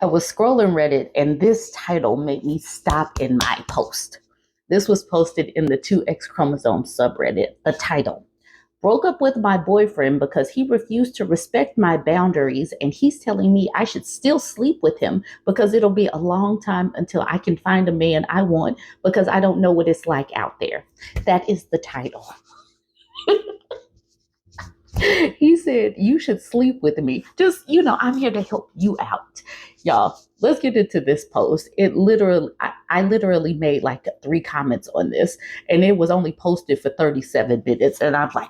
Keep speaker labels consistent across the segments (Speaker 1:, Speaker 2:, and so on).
Speaker 1: I was scrolling Reddit and this title made me stop in my post. This was posted in the 2X chromosome subreddit. The title: broke up with my boyfriend because he refused to respect my boundaries, and he's telling me I should still sleep with him because it'll be a long time until I can find a man I want because I don't know what it's like out there. That is the title. He said, you should sleep with me. Just, I'm here to help you out. Y'all, let's get into this post. I literally made like 3 comments on this, and it was only posted for 37 minutes. And I'm like,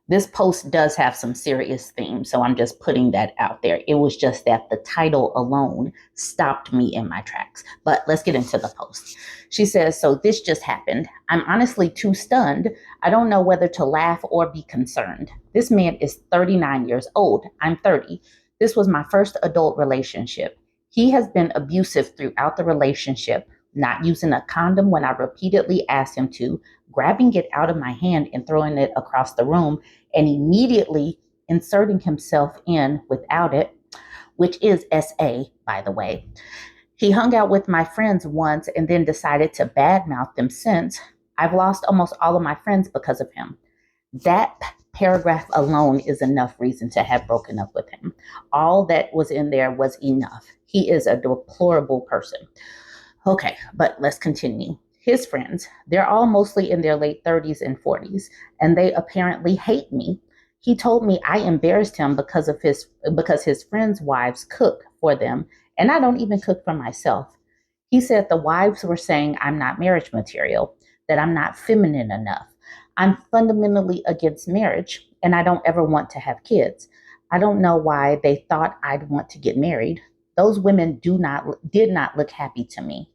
Speaker 1: this post does have some serious themes, so I'm just putting that out there. It was just that the title alone stopped me in my tracks. But let's get into the post. She says, so this just happened. I'm honestly too stunned. I don't know whether to laugh or be concerned. This man is 39 years old. I'm 30. This was my first adult relationship. He has been abusive throughout the relationship, not using a condom when I repeatedly asked him to, grabbing it out of my hand and throwing it across the room, and immediately inserting himself in without it, which is SA, by the way. He hung out with my friends once and then decided to badmouth them since. I've lost almost all of my friends because of him. That paragraph alone is enough reason to have broken up with him. All that was in there was enough. He is a deplorable person. Okay, but let's continue. His friends, they're all mostly in their late 30s and 40s, and they apparently hate me. He told me I embarrassed him because his friends' wives cook for them, and I don't even cook for myself. He said the wives were saying I'm not marriage material, that I'm not feminine enough. I'm fundamentally against marriage, and I don't ever want to have kids. I don't know why they thought I'd want to get married. Those women did not look happy to me.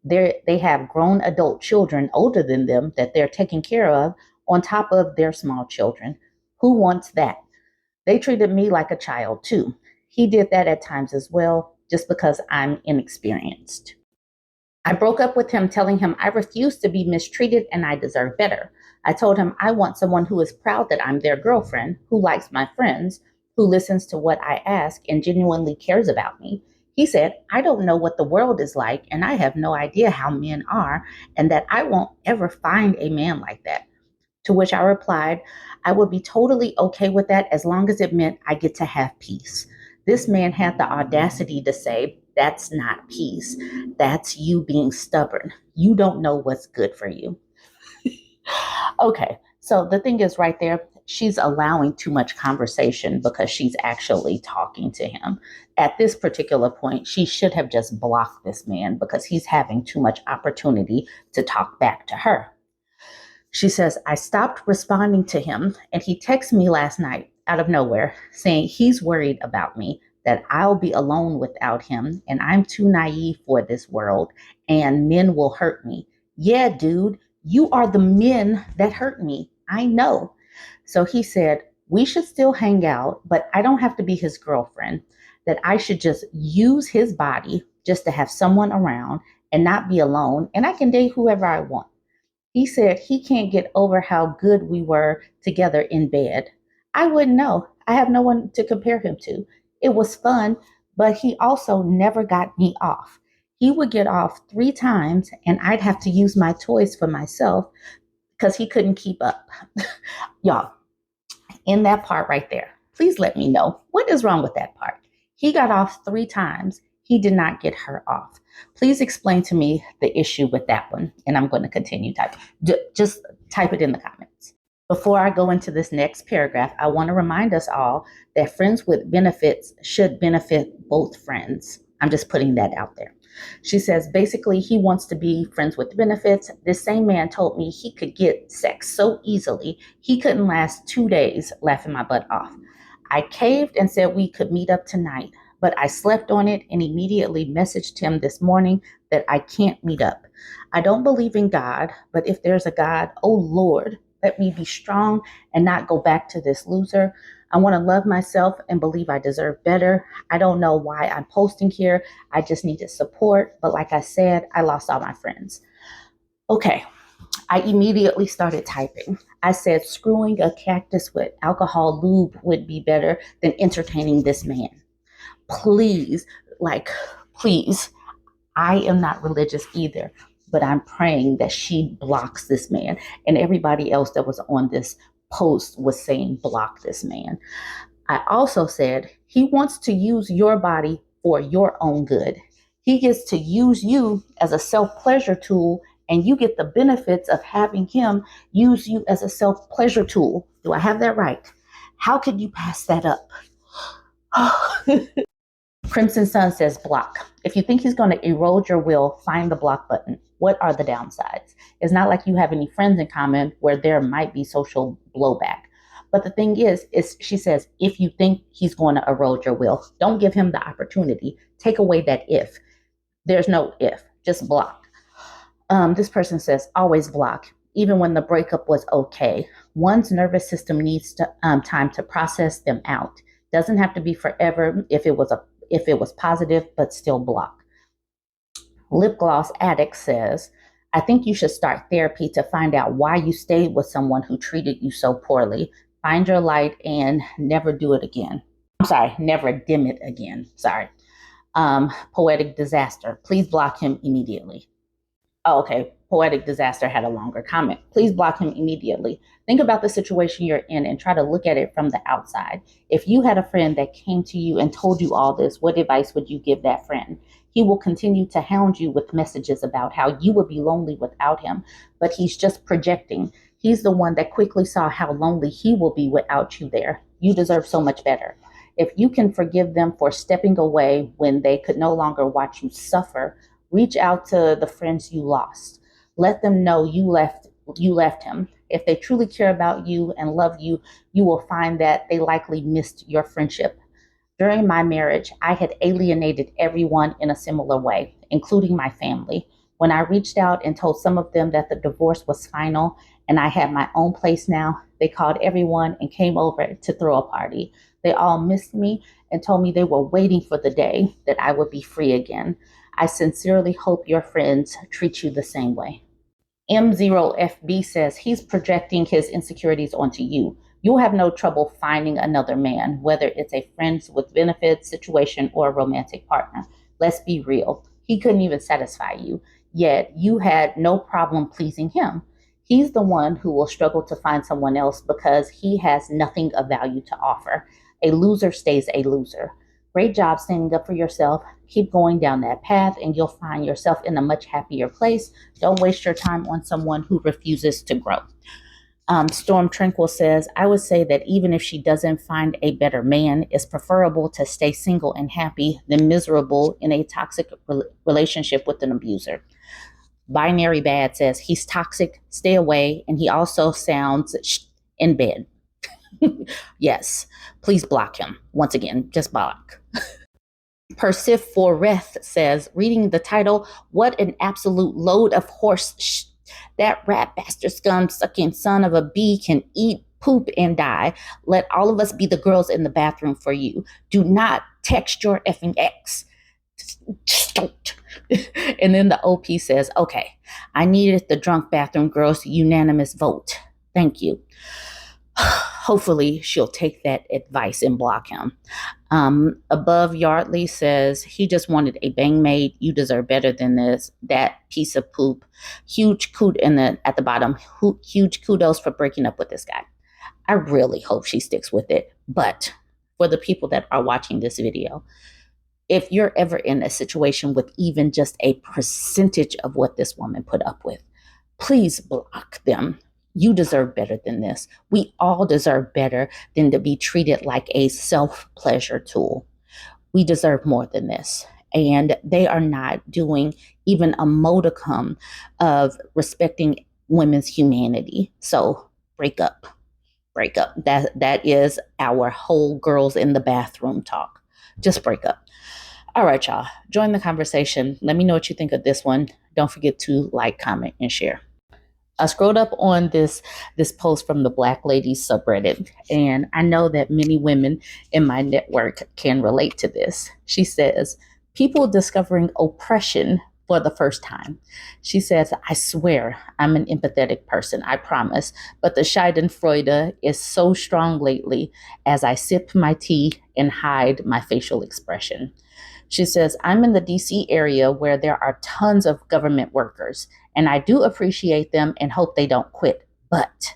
Speaker 1: They have grown adult children older than them that they're taking care of on top of their small children. Who wants that? They treated me like a child too. He did that at times as well, just because I'm inexperienced. I broke up with him telling him I refuse to be mistreated and I deserve better. I told him I want someone who is proud that I'm their girlfriend, who likes my friends, who listens to what I ask and genuinely cares about me. He said, I don't know what the world is like, and I have no idea how men are, and that I won't ever find a man like that. To which I replied, I would be totally okay with that as long as it meant I get to have peace. This man had the audacity to say, that's not peace. That's you being stubborn. You don't know what's good for you. Okay, so the thing is right there, she's allowing too much conversation because she's actually talking to him. At this particular point, she should have just blocked this man because he's having too much opportunity to talk back to her. She says, I stopped responding to him, and he texted me last night out of nowhere saying he's worried about me, that I'll be alone without him, and I'm too naive for this world, and men will hurt me. Yeah, dude, you are the men that hurt me. I know. So he said, we should still hang out, but I don't have to be his girlfriend, that I should just use his body just to have someone around and not be alone, and I can date whoever I want. He said he can't get over how good we were together in bed. I wouldn't know. I have no one to compare him to. It was fun, but he also never got me off. He would get off 3 times, and I'd have to use my toys for myself because he couldn't keep up. Y'all, in that part right there, please let me know what is wrong with that part. He got off 3 times. He did not get her off. Please explain to me the issue with that one. And I'm going to continue typing. Just type it in the comments. Before I go into this next paragraph, I want to remind us all that friends with benefits should benefit both friends. I'm just putting that out there. She says, basically, he wants to be friends with benefits. This same man told me he could get sex so easily, he couldn't last 2 days laughing my butt off. I caved and said we could meet up tonight, but I slept on it and immediately messaged him this morning that I can't meet up. I don't believe in God, but if there's a God, oh Lord, let me be strong and not go back to this loser. I want to love myself and believe I deserve better. I don't know why I'm posting here. I just needed support. But like I said, I lost all my friends. Okay, I immediately started typing. I said screwing a cactus with alcohol lube would be better than entertaining this man. Please, like, please, I am not religious either, but I'm praying that she blocks this man. And everybody else that was on this post was saying, block this man. I also said, he wants to use your body for your own good. He gets to use you as a self-pleasure tool, and you get the benefits of having him use you as a self-pleasure tool. Do I have that right? How could you pass that up? Crimson Sun says block. If you think he's going to erode your will, find the block button. What are the downsides? It's not like you have any friends in common where there might be social blowback. But the thing is she says, if you think he's going to erode your will, don't give him the opportunity. Take away that if. There's no if, just block. This person says, always block, even when the breakup was okay. One's nervous system needs time to process them out. Doesn't have to be forever if it was positive, but still block. Lip Gloss Addict says, I think you should start therapy to find out why you stayed with someone who treated you so poorly. Find your light and never do it again. I'm sorry, never dim it again. Sorry. Poetic Disaster, please block him immediately. Oh, okay. Poetic Disaster had a longer comment. Please block him immediately. Think about the situation you're in and try to look at it from the outside. If you had a friend that came to you and told you all this, what advice would you give that friend? He will continue to hound you with messages about how you would be lonely without him, but he's just projecting. He's the one that quickly saw how lonely he will be without you there. You deserve so much better. If you can forgive them for stepping away when they could no longer watch you suffer, reach out to the friends you lost. Let them know you left him. If they truly care about you and love you, you will find that they likely missed your friendship. During my marriage, I had alienated everyone in a similar way, including my family. When I reached out and told some of them that the divorce was final and I had my own place now, they called everyone and came over to throw a party. They all missed me and told me they were waiting for the day that I would be free again. I sincerely hope your friends treat you the same way. M0FB says he's projecting his insecurities onto you. You'll have no trouble finding another man, whether it's a friends with benefits situation or a romantic partner. Let's be real. He couldn't even satisfy you, yet you had no problem pleasing him. He's the one who will struggle to find someone else because he has nothing of value to offer. A loser stays a loser. Great job standing up for yourself. Keep going down that path and you'll find yourself in a much happier place. Don't waste your time on someone who refuses to grow. Storm Tranquil says, I would say that even if she doesn't find a better man, it's preferable to stay single and happy than miserable in a toxic relationship with an abuser. Binary Bad says, he's toxic, stay away, and he also sounds in bed. Yes, please block him. Once again, just block. Persiforeth says, reading the title, what an absolute load of horse that rat bastard scum sucking son of a bee can eat, poop, and die. Let all of us be the girls in the bathroom for you. Do not text your effing ex. Just don't. And then the OP says, okay, I needed the drunk bathroom girls' unanimous vote. Thank you. Hopefully she'll take that advice and block him. Above Yardley says, he just wanted a bang maid. You deserve better than this. That piece of poop. Huge at the bottom, huge kudos for breaking up with this guy. I really hope she sticks with it. But for the people that are watching this video, if you're ever in a situation with even just a percentage of what this woman put up with, please block them. You deserve better than this. We all deserve better than to be treated like a self-pleasure tool. We deserve more than this. And they are not doing even a modicum of respecting women's humanity. So break up. Break up. That is our whole girls in the bathroom talk. Just break up. All right, y'all. Join the conversation. Let me know what you think of this one. Don't forget to like, comment, and share. I scrolled up on this post from the Black Ladies subreddit, and I know that many women in my network can relate to this. She says, people discovering oppression for the first time. She says, I swear I'm an empathetic person, I promise, but the Schadenfreude is so strong lately as I sip my tea and hide my facial expression. She says, I'm in the DC area where there are tons of government workers, and I do appreciate them and hope they don't quit. But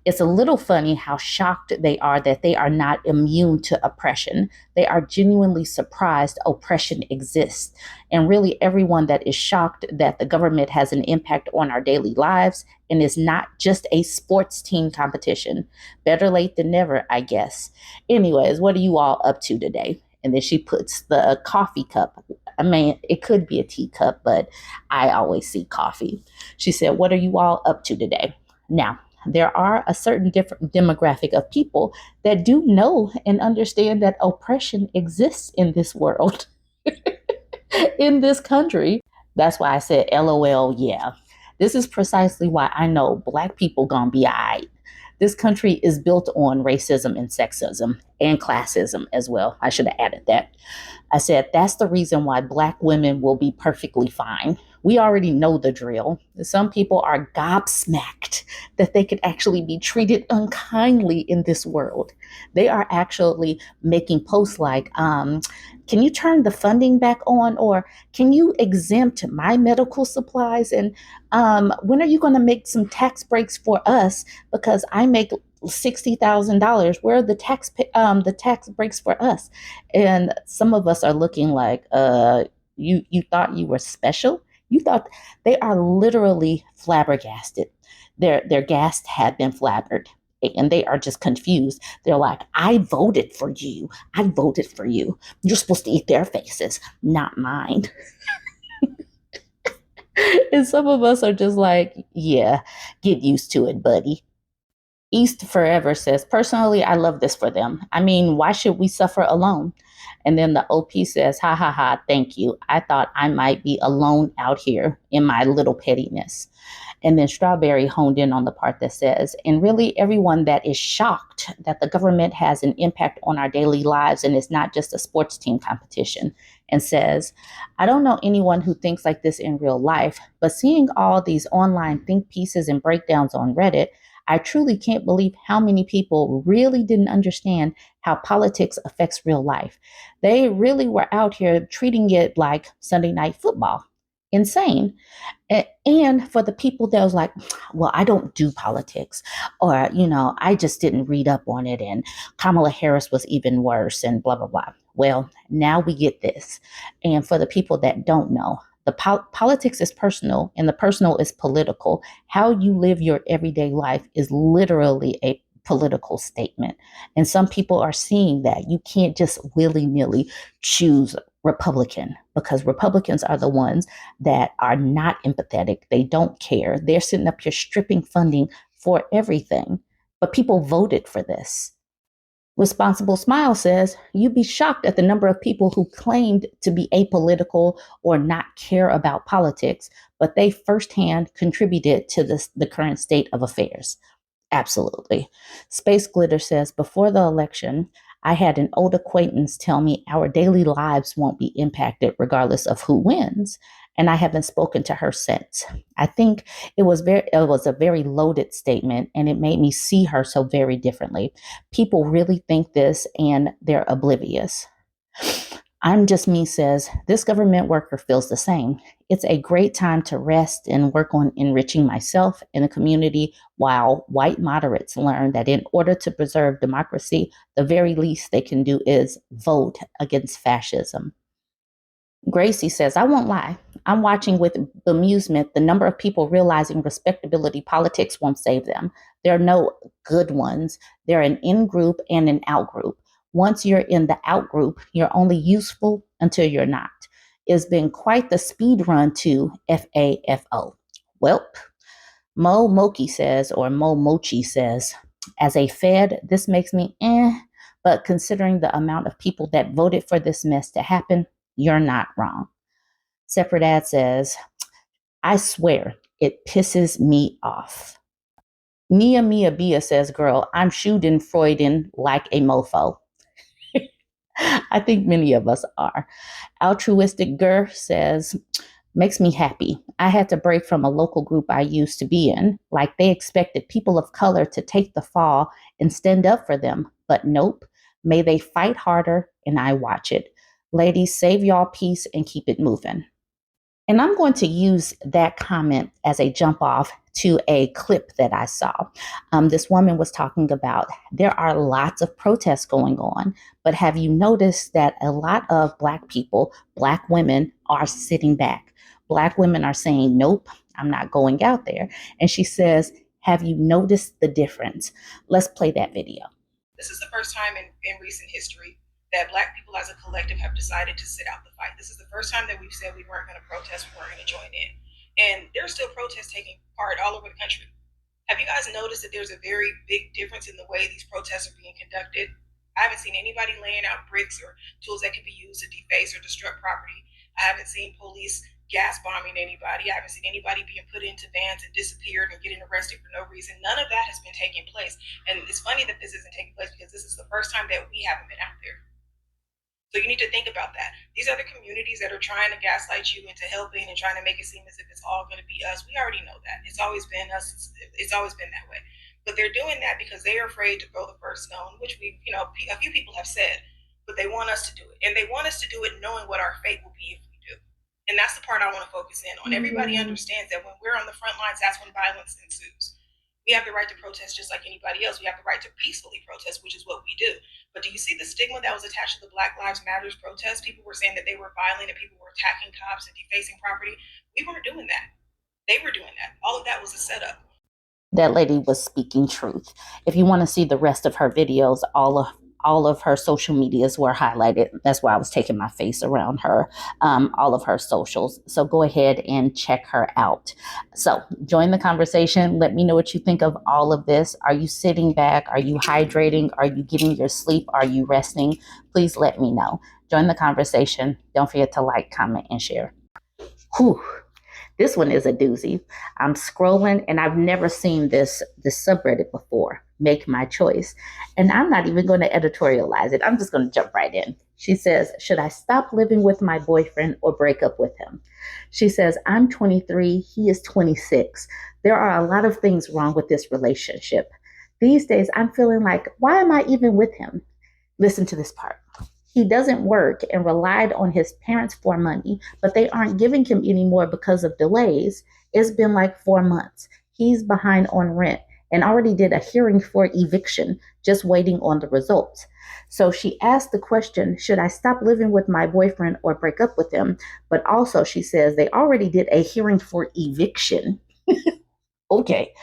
Speaker 1: it's a little funny how shocked they are that they are not immune to oppression. They are genuinely surprised oppression exists. And really, everyone that is shocked that the government has an impact on our daily lives and is not just a sports team competition. Better late than never, I guess. Anyways, what are you all up to today? And then she puts the coffee cup. I mean, it could be a teacup, but I always see coffee. She said, what are you all up to today? Now, there are a certain different demographic of people that do know and understand that oppression exists in this world, in this country. That's why I said, LOL, yeah. This is precisely why I know Black people gonna be all right. This country is built on racism and sexism and classism as well. I should have added that. I said, that's the reason why Black women will be perfectly fine. We already know the drill. Some people are gobsmacked that they could actually be treated unkindly in this world. They are actually making posts like, can you turn the funding back on? Or can you exempt my medical supplies? And when are you going to make some tax breaks for us? Because I make $60,000. Where are the tax breaks for us? And some of us are looking like, you thought you were special. You thought they are literally flabbergasted. Their gas had been flabbered. And they are just confused. They're like, I voted for you. I voted for you. You're supposed to eat their faces, not mine. And some of us are just like, yeah, get used to it, buddy. East Forever says, personally, I love this for them. I mean, why should we suffer alone? And then the OP says, ha ha ha, thank you. I thought I might be alone out here in my little pettiness. And then Strawberry honed in on the part that says, and really everyone that is shocked that the government has an impact on our daily lives and it's not just a sports team competition, and says, I don't know anyone who thinks like this in real life, but seeing all these online think pieces and breakdowns on Reddit, I truly can't believe how many people really didn't understand how politics affects real life. They really were out here treating it like Sunday night football. Insane. And for the people that was like, well, I don't do politics, or, I just didn't read up on it, and Kamala Harris was even worse, and blah, blah, blah. Well, now we get this. And for the people that don't know, the politics is personal and the personal is political. How you live your everyday life is literally a political statement. And some people are seeing that. You can't just willy-nilly choose Republican, because Republicans are the ones that are not empathetic. They don't care. They're sitting up here stripping funding for everything. But people voted for this. Responsible Smile says, you'd be shocked at the number of people who claimed to be apolitical or not care about politics, but they firsthand contributed to the current state of affairs. Absolutely. Space Glitter says, before the election, I had an old acquaintance tell me our daily lives won't be impacted regardless of who wins. And I haven't spoken to her since. I think it was a very loaded statement, and it made me see her so very differently. People really think this and they're oblivious. I'm Just Me says, this government worker feels the same. It's a great time to rest and work on enriching myself and the community, while white moderates learn that in order to preserve democracy, the very least they can do is vote against fascism. Gracie says, I won't lie. I'm watching with bemusement the number of people realizing respectability politics won't save them. There are no good ones. They're an in group and an out group. Once you're in the out group, you're only useful until you're not. It's been quite the speed run to FAFO. Welp. Mo Mochi says, or Mo Mochi says, as a Fed, this makes me but considering the amount of people that voted for this mess to happen, you're not wrong. Separate Ad says, I swear it pisses me off. Mia Bia says, girl, I'm shooting Freudin like a mofo. I think many of us are. Altruistic Gur says, makes me happy. I had to break from a local group I used to be in. Like they expected people of color to take the fall and stand up for them. But nope. May they fight harder and I watch it. Ladies, save y'all peace and keep it moving. And I'm going to use that comment as a jump off to a clip that I saw. This woman was talking about there are lots of protests going on, but have you noticed that a lot of Black people, Black women are sitting back? Black women are saying, nope, I'm not going out there. And she says, have you noticed the difference? Let's play that video.
Speaker 2: This is the first time in recent history that Black people as a collective have decided to sit out the fight. This is the first time that we've said we weren't going to protest, we weren't going to join in. And there's still protests taking part all over the country. Have you guys noticed that there's a very big difference in the way these protests are being conducted? I haven't seen anybody laying out bricks or tools that can be used to deface or destruct property. I haven't seen police gas bombing anybody. I haven't seen anybody being put into vans and disappeared and getting arrested for no reason. None of that has been taking place. And it's funny that this isn't taking place because this is the first time that we haven't been out there. So you need to think about that. These are the communities that are trying to gaslight you into helping and trying to make it seem as if it's all going to be us. We already know that. It's always been us. It's always been that way. But they're doing that because they are afraid to throw the first stone, which a few people have said, but they want us to do it. And they want us to do it knowing what our fate will be if we do. And that's the part I want to focus in on. Everybody understands that when we're on the front lines, that's when violence ensues. We have the right to protest just like anybody else. We have the right to peacefully protest, which is what we do. But do you see the stigma that was attached to the Black Lives Matters protest? People were saying that they were violent and people were attacking cops and defacing property. We weren't doing that. They were doing that. All of that was a setup.
Speaker 1: That lady was speaking truth. If you want to see the rest of her videos, all of her social medias were highlighted. That's why I was taking my face around her, all of her socials. So go ahead and check her out. So join the conversation. Let me know what you think of all of this. Are you sitting back? Are you hydrating? Are you getting your sleep? Are you resting? Please let me know. Join the conversation. Don't forget to like, comment, and share. Whew. This one is a doozy. I'm scrolling and I've never seen this subreddit before. Make my choice. And I'm not even going to editorialize it. I'm just going to jump right in. She says, should I stop living with my boyfriend or break up with him? She says, I'm 23. He is 26. There are a lot of things wrong with this relationship. These days, I'm feeling like, why am I even with him? Listen to this part. He doesn't work and relied on his parents for money, but they aren't giving him anymore because of delays. It's been like 4 months. He's behind on rent and already did a hearing for eviction, just waiting on the results. So she asked the question, should I stop living with my boyfriend or break up with him? But also she says they already did a hearing for eviction. Okay,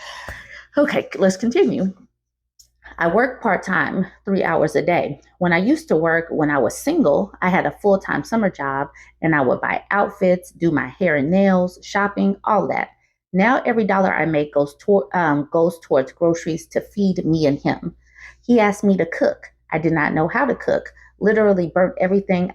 Speaker 1: let's continue. I work part-time, 3 hours a day. When I used to work, when I was single, I had a full-time summer job and I would buy outfits, do my hair and nails, shopping, all that. Now every dollar I make goes towards groceries to feed me and him. He asked me to cook. I did not know how to cook. Literally burnt everything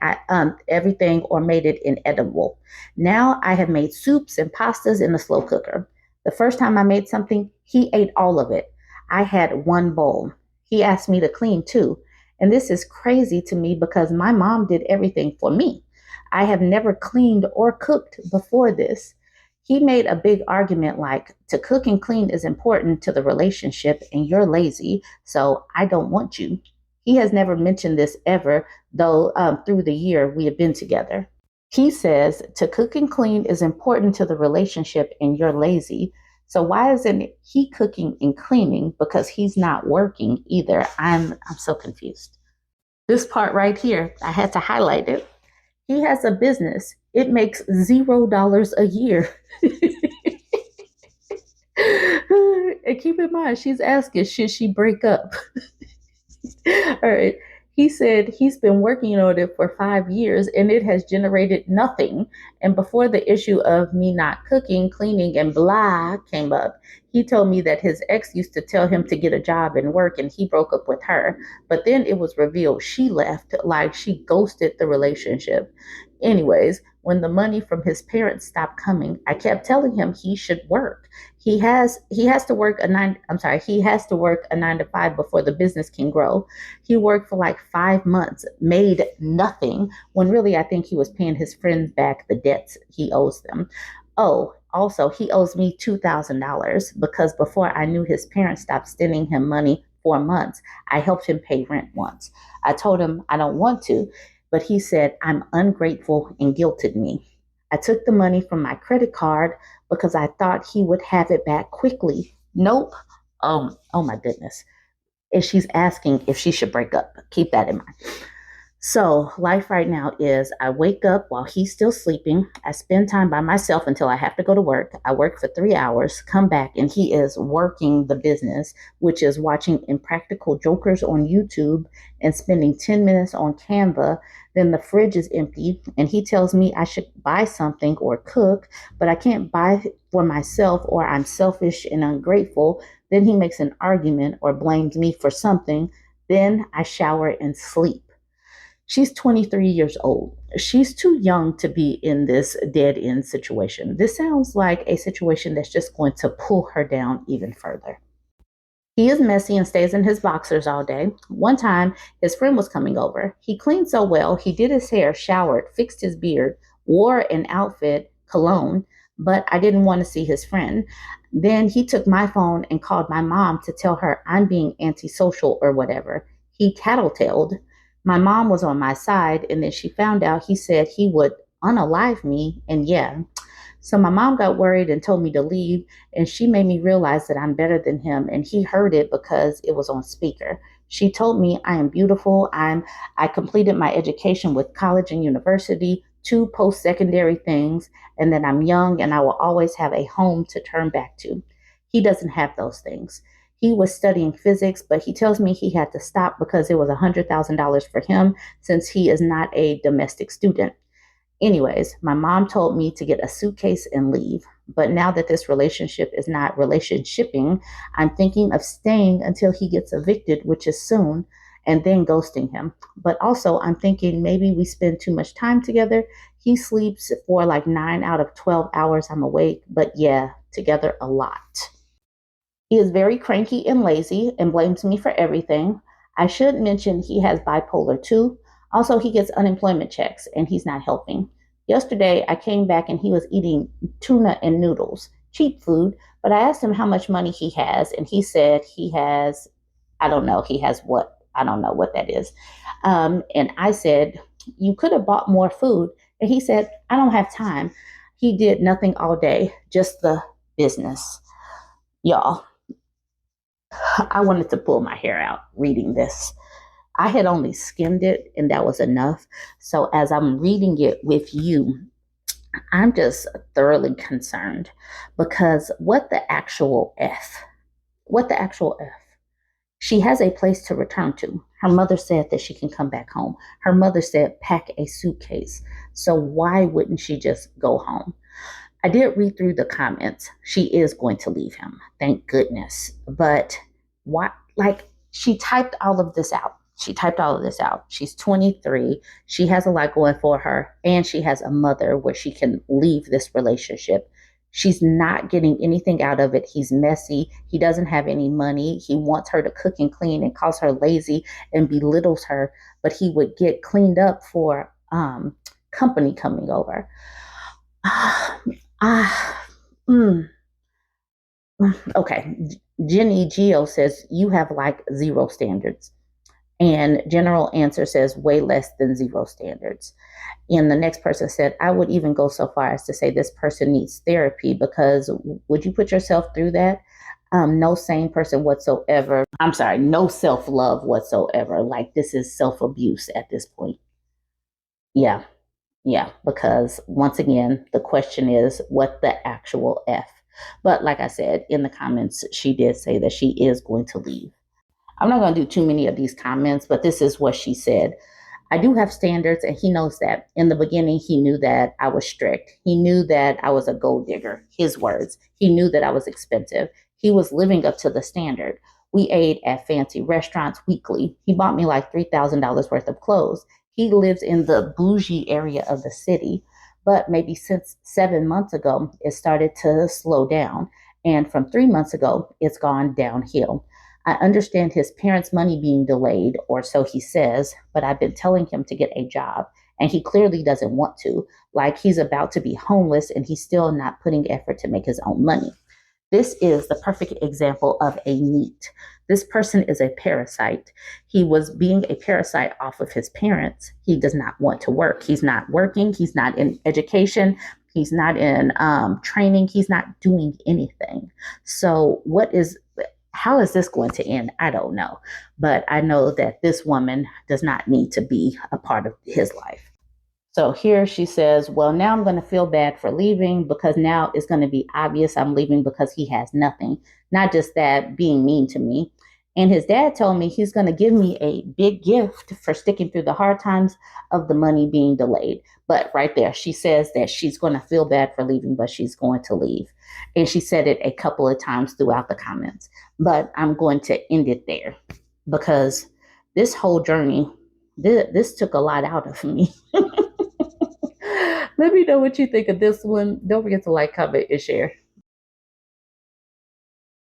Speaker 1: or made it inedible. Now I have made soups and pastas in the slow cooker. The first time I made something, he ate all of it. I had one bowl. He asked me to clean too. And this is crazy to me because my mom did everything for me. I have never cleaned or cooked before this. He made a big argument like, to cook and clean is important to the relationship and you're lazy, so I don't want you. He has never mentioned this ever, though through the year we have been together. He says, to cook and clean is important to the relationship and you're lazy. So why isn't he cooking and cleaning? Because he's not working either. I'm so confused. This part right here, I had to highlight it. He has a business. It makes $0 a year. And keep in mind, she's asking, should she break up? All right. He said he's been working on it for 5 years and it has generated nothing. And before the issue of me not cooking, cleaning, and blah came up, he told me that his ex used to tell him to get a job and work and he broke up with her. But then it was revealed she left, like she ghosted the relationship. Anyways, when the money from his parents stopped coming, I kept telling him he should work. He has to work a nine. I'm sorry. He has to work a 9 to 5 before the business can grow. He worked for like 5 months, made nothing. When really, I think he was paying his friends back the debts he owes them. Oh, also, he owes me $2,000 because before I knew his parents stopped sending him money for months, I helped him pay rent once. I told him I don't want to, but he said I'm ungrateful and guilted me. I took the money from my credit card because I thought he would have it back quickly. Nope. Oh my goodness. And she's asking if she should break up. Keep that in mind. So, life right now is I wake up while he's still sleeping. I spend time by myself until I have to go to work. I work for 3 hours, come back, and he is working the business, which is watching Impractical Jokers on YouTube and spending 10 minutes on Canva. Then the fridge is empty, and he tells me I should buy something or cook, but I can't buy for myself or I'm selfish and ungrateful. Then he makes an argument or blames me for something. Then I shower and sleep. She's 23 years old. She's too young to be in this dead end situation. This sounds like a situation that's just going to pull her down even further. He is messy and stays in his boxers all day. One time, his friend was coming over. He cleaned so well, he did his hair, showered, fixed his beard, wore an outfit, cologne, but I didn't want to see his friend. Then he took my phone and called my mom to tell her I'm being antisocial or whatever. He tattletaled. My mom was on my side, and then she found out he said he would unalive me, and yeah. So my mom got worried and told me to leave, and she made me realize that I'm better than him, and he heard it because it was on speaker. She told me I am beautiful. I completed my education with college and university, two post-secondary things, and that I'm young and I will always have a home to turn back to. He doesn't have those things. He was studying physics, but he tells me he had to stop because it was $100,000 for him since he is not a domestic student. Anyways, my mom told me to get a suitcase and leave. But now that this relationship is not relationshiping, I'm thinking of staying until he gets evicted, which is soon, and then ghosting him. But also, I'm thinking maybe we spend too much time together. He sleeps for like 9 out of 12 hours I'm awake, but yeah, together a lot. He is very cranky and lazy and blames me for everything. I should mention he has bipolar too. Also, he gets unemployment checks and he's not helping. Yesterday, I came back and he was eating tuna and noodles, cheap food, but I asked him how much money he has, and he said he has, I don't know, he has what? I don't know what that is. And I said, you could have bought more food. And he said, I don't have time. He did nothing all day, just the business. Y'all, I wanted to pull my hair out reading this. I had only skimmed it and that was enough. So as I'm reading it with you, I'm just thoroughly concerned because what the actual F? What the actual F? She has a place to return to. Her mother said that she can come back home. Her mother said pack a suitcase. So why wouldn't she just go home? I did read through the comments. She is going to leave him. Thank goodness. But why? Like, she typed all of this out. She typed all of this out. She's 23. She has a lot going for her, and she has a mother where she can leave this relationship. She's not getting anything out of it. He's messy. He doesn't have any money. He wants her to cook and clean and calls her lazy and belittles her, but he would get cleaned up for company coming over. Ah, mm, okay. Jenny Geo says you have like zero standards. And general answer says way less than zero standards. And the next person said, I would even go so far as to say this person needs therapy because would you put yourself through that? No sane person whatsoever. I'm sorry, no self love whatsoever. Like this is self abuse at this point. Yeah, yeah, because once again, the question is what the actual F? But like I said, in the comments, she did say that she is going to leave. I'm not going to do too many of these comments, but this is what she said. I do have standards, and he knows that. In the beginning, he knew that I was strict. He knew that I was a gold digger, his words. He knew that I was expensive. He was living up to the standard. We ate at fancy restaurants weekly. He bought me like $3,000 worth of clothes. He lives in the bougie area of the city, but maybe since 7 months ago, it started to slow down. And from 3 months ago, it's gone downhill. I understand his parents' money being delayed, or so he says, but I've been telling him to get a job, and he clearly doesn't want to. Like he's about to be homeless, and he's still not putting effort to make his own money. This is the perfect example of a NEET. This person is a parasite. He was being a parasite off of his parents. He does not want to work. He's not working. He's not in education. He's not in training. He's not doing anything. So, how is this going to end? I don't know. But I know that this woman does not need to be a part of his life. So here she says, well, now I'm going to feel bad for leaving because now it's going to be obvious I'm leaving because he has nothing. Not just that, being mean to me. And his dad told me he's going to give me a big gift for sticking through the hard times of the money being delayed. But right there, she says that she's going to feel bad for leaving, but she's going to leave. And she said it a couple of times throughout the comments. But I'm going to end it there because this whole journey, this took a lot out of me. Let me know what you think of this one. Don't forget to like, comment, and share.